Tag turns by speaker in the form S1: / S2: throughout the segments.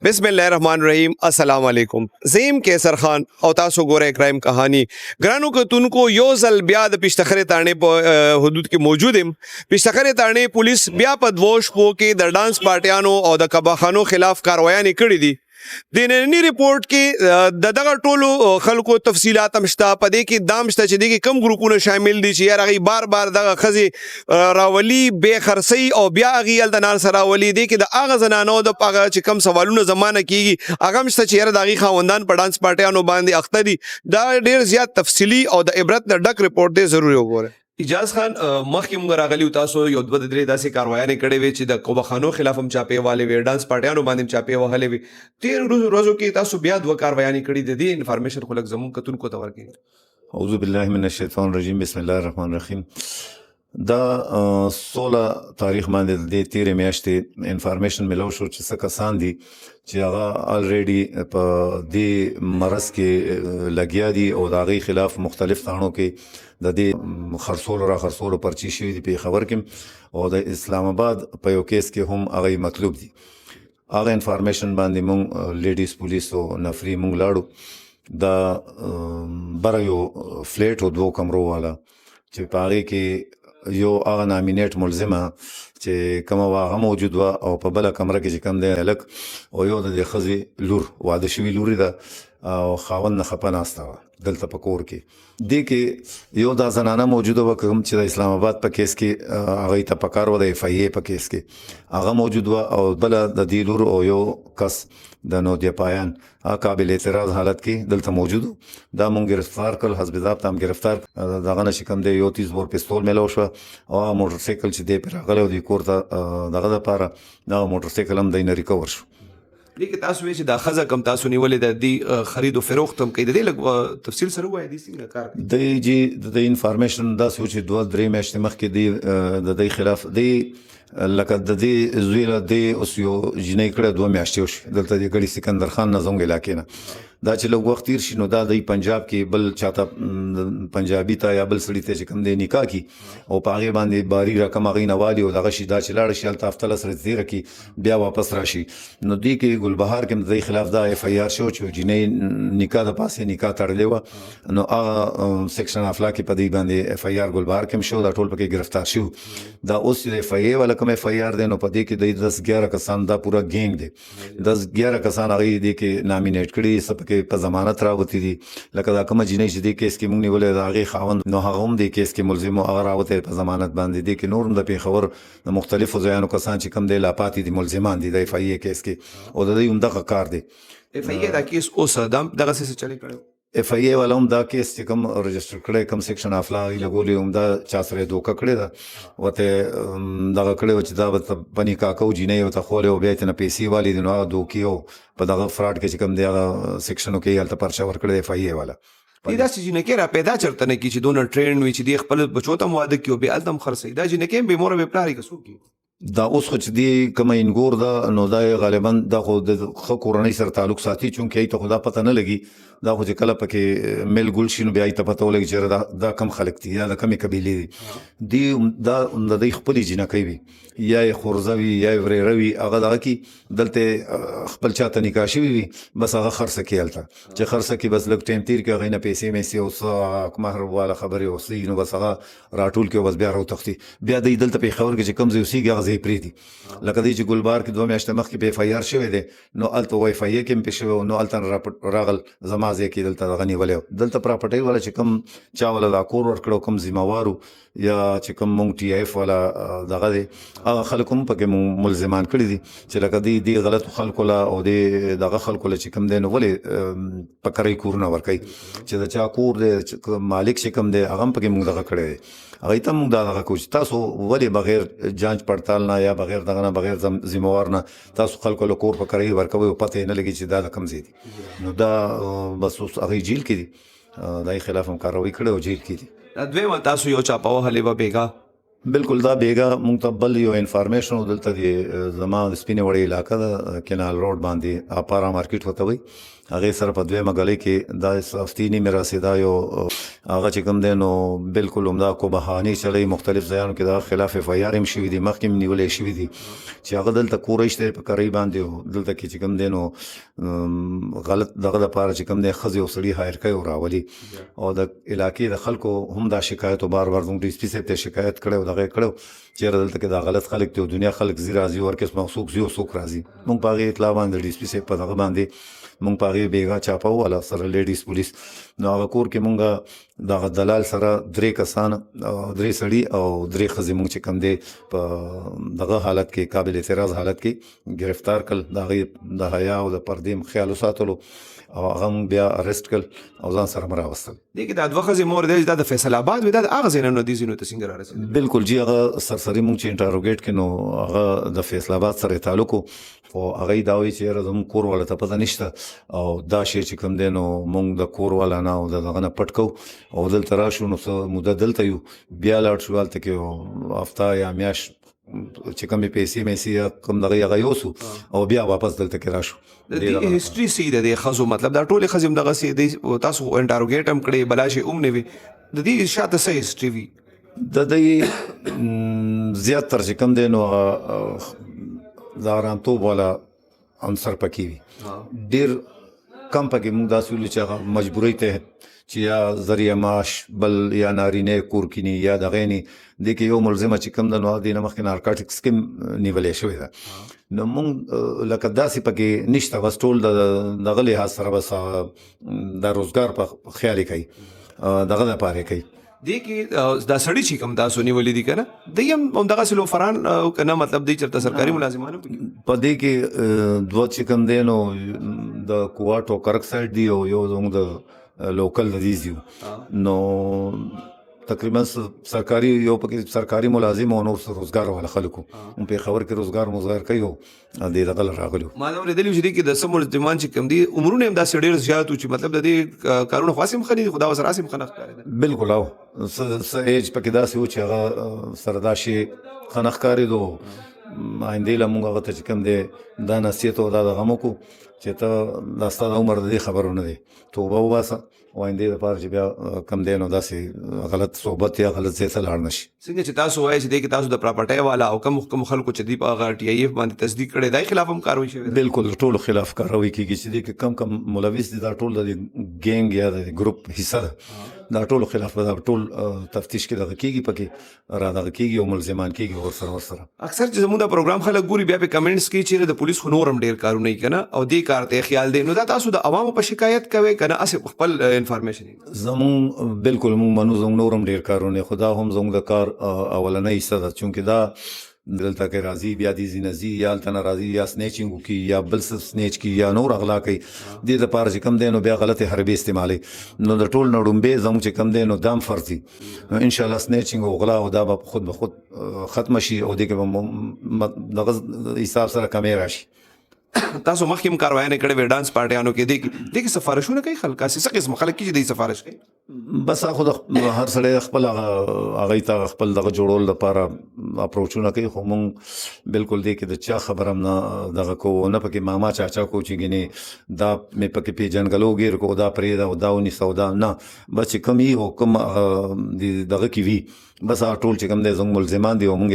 S1: بسم الله الرحمن الرحیم. السلام علیکم. زیم کیسر خان او تاسو ګوره کرائم کہانی ګرانو کتونکو یو ځل بیا د پښتخره تانې په حدود کې موجود یم. پښتخره تانې پولیس بیا په دوش پو کې د ډانس پارټیانو او د کباخانو خلاف کاروایي کړې دي. د نننی ریپورت کې د دغه ټولو خلکو تفصيلات هم شته، په دې کې دام شته چې دغه کم ګروپونه شامل دي چې یار هغه بار دغه خزي راولي به خرسي او بیا هغه د نار سره راولي دي کې د هغه زنانو د پاغه چې کم سوالونه زمانه کیږي هغه مشته چې یار دغه خاوندان په ډانس پارټیانو باندې اخته دي. دا ډیر زیات تفصیلی او د عبرت نه ډک ریپورت دی، ضروري وګورئ. اجاز خان مخکې موږ راغلی تاسو یو دوه درې داسې کاروایانې کړې وې چې د کوبخانو خلاف هم چاپې والے وې، ډانس پارټیانو باندې هم چاپې وهلې وې. تیر ورځو کې تاسو بیا دوه کاروایانې کړې دي. دې انفارمیشن خو لږ زموږ کتونکو ته ورکړئ.
S2: اعوذ بالله من الشیطان الرجیم. بسم الله الرحمن الرحیم. دا 16 تاریخ باندې د تیرې میاشتې انفارمیشن ملو شو چې څه کسان دي چې هغه الریډي په دې مرض کې لګیا دي او د هغې خلاف مختلف تاڼو کې د دې خرڅولو پرچې شوي دي په خبر کې، او د اسلام آباد په یو کیس کې هم هغه مطلوب دي. هغه انفارمیشن باندې مونږ لیډیز پولیس او نفري مونږ لاړو. دا بره یو فلیټ او 2 کمرو والا چې په هغې کې یو هغه نامینیټ ملزمه چې کومه هغه موجود وه او په بله کمره کې چې کوم دی هلک او یو د دې ښځې لور واده شوي لورې ده او خاوند نه خفه ناسته وه دلته په کور کې. دې کې یو دا زنانه موجوده وه کوم چې د اسلام آباد په کیس کې هغوی ته پکار وه د اف آی اے په کیس کې هغه موجود وه، او بله د دې لور او یو کس د نودیه پایان هغه قابل اعتراض حالت کې دلته موجود و. دا مونږ ګرفتار کړل، حسب ضابط هم ګرفتار دغه نه چې کوم دی یو 30 بور پستول میلو شوه او هغه موټرسایکل چې دی پرې راغلی و دوی کور ته دغه دپاره دغه موټرسایکل هم دی نه ریکور شو.
S1: دې کې تاسو وایئ چې دا ښځه کم تاسو نیولې ده دې خرید او فروخت هم کوي، د دې لږ تفصیل سره ووایئ دې څنګه کار کوي.
S2: دی چې د انفارمیشن داسې و چې 2-3 میاشتې مخکې دی د دې خلاف دی لکه د دې زوی له دې اوس یو جنۍ کړه 2 میاشتې وشوې دلته د ګړي سکندر خان نه زموږ علاقې نه. دا چې لږ وخت تیر شي نو دا د پنجاب کې بل چاته پنجابي ته یا بل سړي ته چې کوم دی نکاح کی او په هغې باندې باري رقم هغې نه والي او دغه شي دا چې لاړه شي هلته هفته لس ورځې تېره کړي بیا واپس راشي. نو دې کې ګلبهار کې هم د دې خلاف دا اف آی آر شو چې جنۍ نکاح د پاسې نکاح تړلې وه، نو هغه سیکشن اف لا کې په دې باندې اف آی آر ګلبهار کې هم شو، دا ټول پکې ګرفتار شو. دا اوس د اف آی اے والا کوم اف آی آر دی نو په دې کې د 10-11 کسان دا پوره ګینګ دی، 10-11 کسان هغې دې کې نامینیټ کړي، څه پکې په ضمانت راوتي دي. لکه دا کومه جنۍ چې دې کیس کې مونږ نیولې د هغې خاوند نو هغه هم دې کیس کې ملزم و، هغه راوتی په ضمانت باندې. دې کې نور هم د پېښور د مختلفو ځایانو کسان چې کوم دی لا پاتې دي ملزمان دي د اف آی اے کیس کې، او د دوی هم دغه کار دی.
S1: اف آی اے دا کیس اوس دغسې څه چلې کړی
S2: اف آی اے والا هم دا کیس چې کوم رجسټر کړی کوم سیکشن اف لا یې لګولې هم دا چا سره دوکه کړې ده ورته دغه کړی و چې دا به په نکاح کوو جینۍ ورته خولې او بیا یې ته نه پیسې والي دي، نو هغه دوکې او په دغه فراډ کې چې کوم دی هغه سیکشنو کې یې هلته پرچه ورکړی د اف آی اے والا.
S1: دې داسې جینکې را پیدا چېرته نه کړي چې دونه ټرینډ وي چې دې خپل بچو ته هم واده کړي او بیا هلته هم خرڅوي. دا جینکې هم بې موره بې پلارې که څوک وي
S2: دا اوس خو چې دی کومه انګور ده نو دا غالبا دا خو د ښه کورنۍ سره تعلق ساتي، چونکې هغې ته خو دا پته نه لګي. دا خو چې کله پکې میل ګل شي نو بیا هغې ته پته ولګي چې دا کم خلک دي یا د کمې قبیلې دي. دا د دوی خپلې جینکۍ وي یا یې خورزه وي یا یې ورېره وي، هغه دغه کي دلته خپل چاته نکاح شوي وي بس هغه خرڅه کړي هلته چې خرڅه کړي بس لږ ټایم تېر کړي هغې نه پیسې میسې او څه مهر والا خبرې اوسېږي نو بس هغه راټول کړي او بس بیا راوتښتي. بیا دوی دلته پېښور کې چې کوم ځای اوسېږي هغه ځای پرېږدي. لکه دی چې ګلبهار کې 2 میاشتې مخکې په اف آی آر شوی دی نو هلته و اف آی اے کې هم پې شوی و، نو هلته راغل زما ځای کې دلته دغه نیولی و. دلته پراپرټۍ والا چې کوم چا والا دا کور ورکړی کوم ذمهوارو یا چې کوم مونږ ټي آی اف والا دغه دی هغه خلک هم پکې مونږ ملزمان کړي دي چې لکه دې غلطو خلکو له او دې دغه خلکو له چې کوم دی نو ولې په کرۍ کورونه ورکوي چې د چا کور دی مالک چې کوم دی هغه هم پکې مونږ دغه کړی دی. هغې ته مونږ دا دغه کوو چې تاسو ولې بغیر جانچ پړتال نه یا بغیر دغه نه بغیر ذمهوار نه تاسو خلکو له کور په کرۍ ورکوئ او پته یې نه لګي چې دا د کوم ځای دي. نو دا بس اوس هغې جیل کې دي، د هغې خلاف هم کاروایي کړې او جیل کې دي.
S1: دویمه تاسو یو چاپه وهلې وه بېګا
S2: بالکل دا بیګا مونږ ته بل یو انفارمیشن دلته دی زما د سپینې وړې علاقه ده کینال روډ باندې اپارا مارکیټ ورته وایي هغې سره په دویمه ګلۍ کې دا هفتې نیمې راسې دا یو هغه چې کوم دی نو بالکل همدا کو بهانې چلی مختلف ځایانو کې د خلاف اف آی آر هم شوي دي مخکې هم نیولې شوي دي چې هغه دلته کور ایشته په کرۍ باندې و دلته کې چې کوم دی نو غلط دغه دپاره چې کوم دی ښځې او سړي هایر کوي او راولي او د علاقې د خلکو هم دا شکایت و بار بار زموږ ډي اس پي صاحب ته شکایت کړی و دغه یې کړی چېرې دلته کې دا غلط خلک دي او دنیا خلک ځي راځي ورکس څوک ځي او څوک راځي مونږ په هغې اطلاع باندې ډي اس پي صاحب په دغه باندې مونږ په هغې بیګا چاپه وواله سره لیډیز پولیس نو هغه کور کې مونږ دغه دلال سره 3 کسان 3 سړي او 3 ښځې مونږ چې کوم دی په دغه حالت کې قابل اعتراض حالت کې گرفتار کړل د هغې د حیا او د پردې خیال وساتلو او هغه مونږ بیا ارسټ کړل او ځان سره مو راوستل
S1: دې کې دا دوه ښځې مور دی دا د فیصل آباد وي دا د هغه ځای نه نو دې ځینو ته څنګه رارسېدل
S2: بالکل جی هغه سرسري مونږ چې انټروګیټ کړو نو هغه د فیصل آباد سره تعلق و خو هغه یې دا وایي چې یاره زموږ کور والا ته پته نشته او دا شی چې کوم دی نو مونږ د کور والا نه او د دغه نه پټ کوو او دلته راشو نو څه موده دلته یو بیا لاړ شو هلته کې هفته یا میاشت چې کومې پیسې میسې یا کوم دغه هغه یوسو او بیا واپس دلته کې راشو
S1: د دې هیستوري سی د دې ښځو مطلب دا ټولې ښځې هم دغسې دی تاسو انټروګیټ هم کړې بلا شی هم نه وي د دې شاته څه هیسټري وي
S2: د دې زیاتره چې کوم دی نو د ارامتوب والا عنصر پکې وي ډېر کم پکې مونږ داسې ویلو چې هغه مجبورۍ ته چې یا ذریعه معاش بل یا نارینه کور کینی یا دغې نه دې کې یو ملزمه چې کوم د نو دې نه مخکې نارکاټکس کې نیولې شوې ده نو مونږ لکه داسې پکې نشته بس ټول دغه لحاظ سره بس د روزګار په خیال یې کوي دغه دپاره یې کوي
S1: دې کې دا سړي چې کوم تاسو نیولې دي که نه دی هم همدغسې لوفران که نه مطلب دی چېرته سرکاري ملازمان هم
S2: په دې کې دوه چې کوم دی نو د کوواټ او کرک سایډ دی او یو زموږ د لوکل د دې دي نو تقریبا سرکاري یو پکې سرکاري ملازم او نور روزګار والا خلکو هم پېښور کې روزګار مظاهر کوي او دې دغه راغلو
S1: ما دا اورېدلي چې دې کې د څه ملزمان چې کوم دي عمرونه هم داسې ډېر زیات و چې مطلب د دې کارونه خو هسې هم ښه نه دي خو دا ورسره هسې هم ښه نه ښکارېدل
S2: بالکل او څه ایج پکې داسې و چې هغه سره دا شی ښه نه ښکارېدو آیندې له مونږ هغه ته چې کوم دی دا نصیحت او دا دغه مو کړو چې ته دا ستا د عمر د دې خبرو نه دی توبه وباسه او آیندې دپاره چې بیا کم دی نو داسې غلط صحبت یا غلط ځای ته لاړ نه شي
S1: څنګه چې تاسو وایئ چې دې کې تاسو د پراپرټۍ والا او کوم خلکو چې دوی په هغه ټي آی اف باندې تصدیق کړی دای خلاف هم کاروي شوې ده
S2: بالکل ټولو خلاف کاروي کېږي چې دې کې کم ملوث دي دا ټول د ګینګ یا د ګروپ حصه ده دا ټولو خلاف دا ټول تفتیش کې دغه کېږي پکې را دغه کېږي او ملزمان کېږي ورسره
S1: اکثر چې زموږ د پروګرام خلک ګوري بیا په کمنټس کې چې د پولیس خو نور هم ډېر کارونه کوي که نه او دې کار ته خیال دی نو دا تاسو د عوامو په شکایت کوئ که نه هسې خپل انفارمیشن
S2: زمونږ بالکل مونږ منو زموږ نور هم ډېر کارونه خو دا هم زموږ د کار اولنۍ حصه ده چونکې دا دلته کې راځي بیا دې ځي نه ځي یا هلته نه راځي یا سنیچینګ وکړي یا بل څه سنیچ کړي یا نور اغلا کوي دې دپاره چې کوم دی نو بیا غلطې حربې استعمالوي نو د ټول نه ړومبې زموږ چې کوم دی نو دا هم فرض دي نو انشاءالله سنیچینګ او غلا او دا به خود به خود ختمه شي او دې کې به دغه حساب سره کمې راشي
S1: تاسو مخکې هم کاروایانې کړې وې ډانس پارټیانو کې دې کې سفارشونه کوي خلک څه قسم خلک چې دې سفارش کوي
S2: بس خو د هر سړی خپل هغې ته خپل دغه جوړولو لپاره اپروچونه کوي خو مونږ بالکل دې کې د چا خبره هم نه دغه کوو نه پکې ماما چاچا کوو چې ګینې دا مې پکې پیژنګلو ګیر کو دا پرېږده او دا ونیسه او دا نه بس چې کوم یي او کوم دغه کې وي بس هغه ټول چې کوم دی زموږ ملزمان دي او مونږ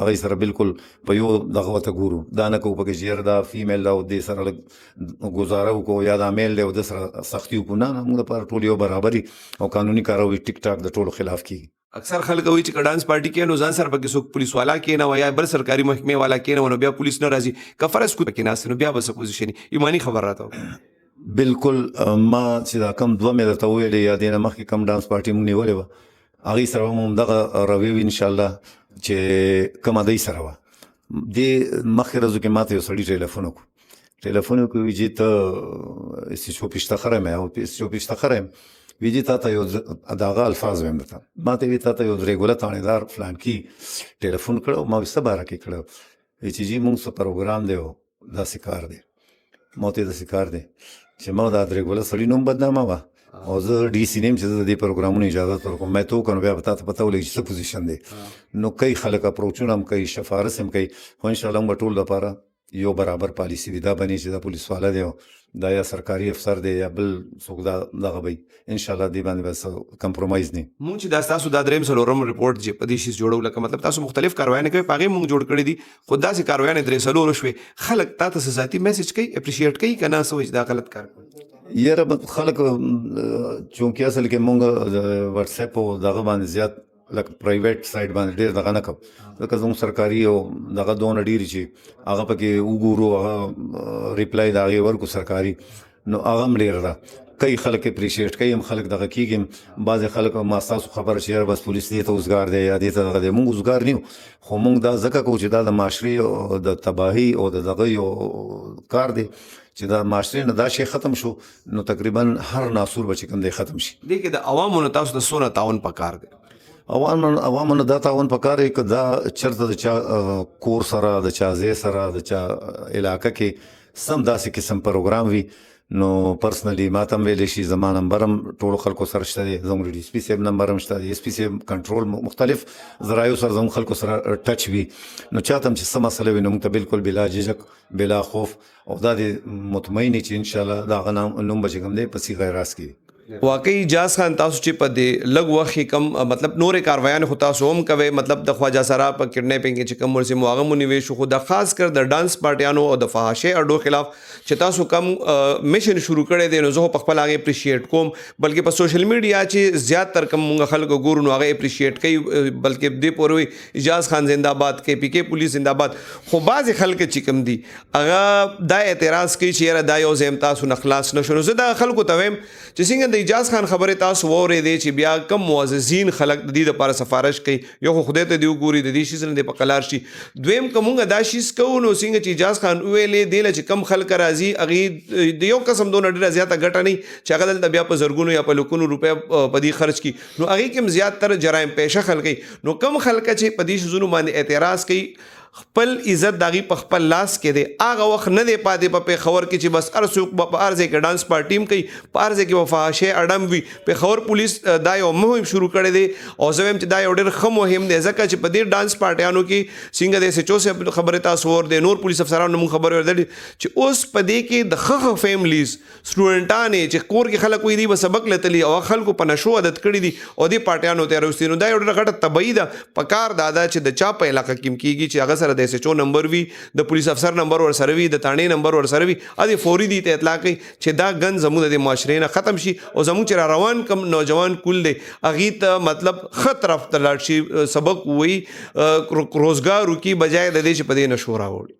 S2: هغې سره بالکل په یو دغه ورته ګورو دا نه کوو پکې چې یاره دا فیمیل ده او دې سره لږ ګزاره وکړو یا دا میل دی او د سره سختي وکړو نه نه مونږ لپاره ټول یو برابري او قانوني کاروي ټیک ټاک د ټولو خلاف کېږي
S1: اکثر خلک وایي چې ډانس پارټي کې نو ځان سره پکې څوک پولیس والا کېنوي یا بل سرکاري محکمې والا کېنوي نو بیا پولیس نه راځي که فرض کړو پکې ناست نو بیا به څه پوزیشن ایماني خبر راته
S2: بالکل ما چې دا کم دوه مې درته ویلې یا دې نه مخکې کم ډانس پارټي مونږ نیولې وه هغې سره هم همدغه رویې وي انشاءالله چې کومه دی سره وه دې مخکې ورځو کې ماته یو سړي ټلیفون وکړو ټلیفون وکړو وي چې ته استشو پیشتخره یم او استشو پیشتخره یم وی چې تا ته یو د هغه الفاظ ویم درته ما ته وي تا ته یو ریګوله تاڼېدار فلان کې ټلیفون کړی ما وي څه باره کې کړی وی چې جي مونږ څه پروګرام دی او داسې کار دی ما ته یې داسې کار دی چې ما دا د ریګوله سړي نوم بدنامه وه او زه ډي سي نیم چې زه د دې پروګرامونو اجازه ورکوم مې تو کنه بیا پتا ولګي چې څه پوزیشن دی نو کوي خلک اپروچونه هم کوي شفارس هم کوي خو ان شاء الله موږ ټول لپاره یو برابر پالیسی وي دا بني چې دا پولیس والا دی دا یا سرکاري افسر دی یا بل څوک دا دغه وي ان شاء الله دې باندې بس کمپرومایز نه
S1: مونږ چې دا تاسو دا دریم څلورم ریپورت چې په دې شي جوړو لکه مطلب تاسو مختلف کاروایانه کوي پاغه مونږ جوړ کړی دي خو داسې کاروایانه درې څلور شوي خلک تاسو ذاتي میسج کوي اپریشیټ کوي کنه سوچ دا غلط کار کوي
S2: یاره خلک چونکې اصل کې مونږ واتس اپ او دغه باندې زیات لکه پرایویټ سایت باندې ډېر دغه نه کوم ځکه زموږ سرکاري او دغه دونه ډېرې چې هغه پکې وګورو هغه ریپلای د هغې ورکو سرکاري نو هغه هم ډېره ده کوي خلک اپریشیټ کوي هم خلک دغه کېږي بعضې خلک ما ستاسو خبره چې یاره بس پولیس دې ته اوزګار دی یا دې ته دغه دی مونږ اوزګار نه یو خو مونږ دا ځکه کوو چې دا د معاشرې او د تباهي او د دغه یو کار دی چې دا معاشرې نه دا شی ختم شو نو تقریبا هر ناسور به چې کوم دی ختم شي
S1: دې کې د عوامو نه تاسو د څونه تعاون پکار دی
S2: عوامو نه دا تعاون پکار دی که دا چېرته د چا کور سره د چا ځای سره د چا علاقه کې سم داسې قسم پروګرام وي نو پرسنلی ما ته هم ویلی شي زما نمبر هم ټولو خلکو سره شته دی زموږ ډي اس پي صاحب نمبر هم شته دی اس پي صاحب کنټرول مختلف ذرایو سره زموږ خلکو سره ټچ وي نو چاته هم چې څه مسله وي نو موږ ته بالکل بلا جھجک بلا خوف او دا دې مطمئن چې انشاءالله د هغه نوم به چې کوم دی په صیغه راست کړي
S1: واقعي جاز خان تاسو چې په دې لږ وخت کم مطلب نورې کاروایان خو تاسو هم کوي مطلب د خواجه سرا په کډنیپینګ کې چې کوم ورسې مواغه مونږ شو خو د خاص کر د ډانس پارټیانو او د فحاشۍ اډو خلاف چې تاسو کم میشن شروع کړی دی نو زه په خپل هغه اپریشیټ کوم بلکې په سوشل میډیا چې زیات تر کم مونږ خلکو ګورو نو هغه اپریشیټ کوي بلکې دې پورې اجاز خان زنده‌باد کې پی کې پولیس زنده‌باد خو بعضې خلک چې کم دي هغه دا اعتراض کوي چې یاره دا یو ځای تاسو نه خلاص نه شو نو زه دا خلکو ته وایم چې څنګه د اجاز خان خبره تاسو واورېدې چې بیا کم معززین خلک د دې لپاره سفارش کوي یو خو خدای ته دی وګوري د دې شي سره د په قلار شي دویم کومه دا شي کوو نو څنګه چې اجاز خان ویلې دی چې کم خلک راځي هغه د یو قسم دونه ډېره زیاته ګټه نه چې هغه دلته بیا په زرګونو یا په لکونو روپیا په دې خرج کړي نو هغې کې هم زیات تر جرایم پیشه خلک نو کم خلک چې په دې شیزونو باندې اعتراض کوي خپل عزت داغي په خپل لاس کې دی هغه وخت نه دی پاتې په پیښور کې چې بس هر څوک په هر ځای کې ډانس پارټي هم کوي په هر ځای کې به فحاشۍ اډم وي پیښور پولیس دا یو مهم شروع کړی دی او زه وایم چې دا یو ډېر ښه مهم دی ځکه چې په دې ډانس پارټیانو کې څنګه د ایس ایچ او صاحب خبرې تاسو ور دی نور پولیس افسرانو مونږ خبرې ورده چې اوس په دې کې د ښه فیملیز سټوډنټانې چې کور کې خلک وي دي به سبق لتلی او خلکو په نشو عادت کړي دي او دې پارټیانو ته راوستي نو دا یو ډېره غټه تبعي ده په کار دا ده چې د چا په علاقه کې کېږي چې هغه سره د ایس ایچ او نمبر وي د پولیس افسر نمبر ور سره وي د تانې نمبر ور سره وي ادي فوري دي ته اطلاع کوي چې دا ګن زموږ د معاشرې نه ختم شي او زموږ چې روان کم نوجوان کول دي اغه ته مطلب خطر طرف ته لاړ شي سبق وي روزګار کی بجای د دې چې په دې نشو راوړي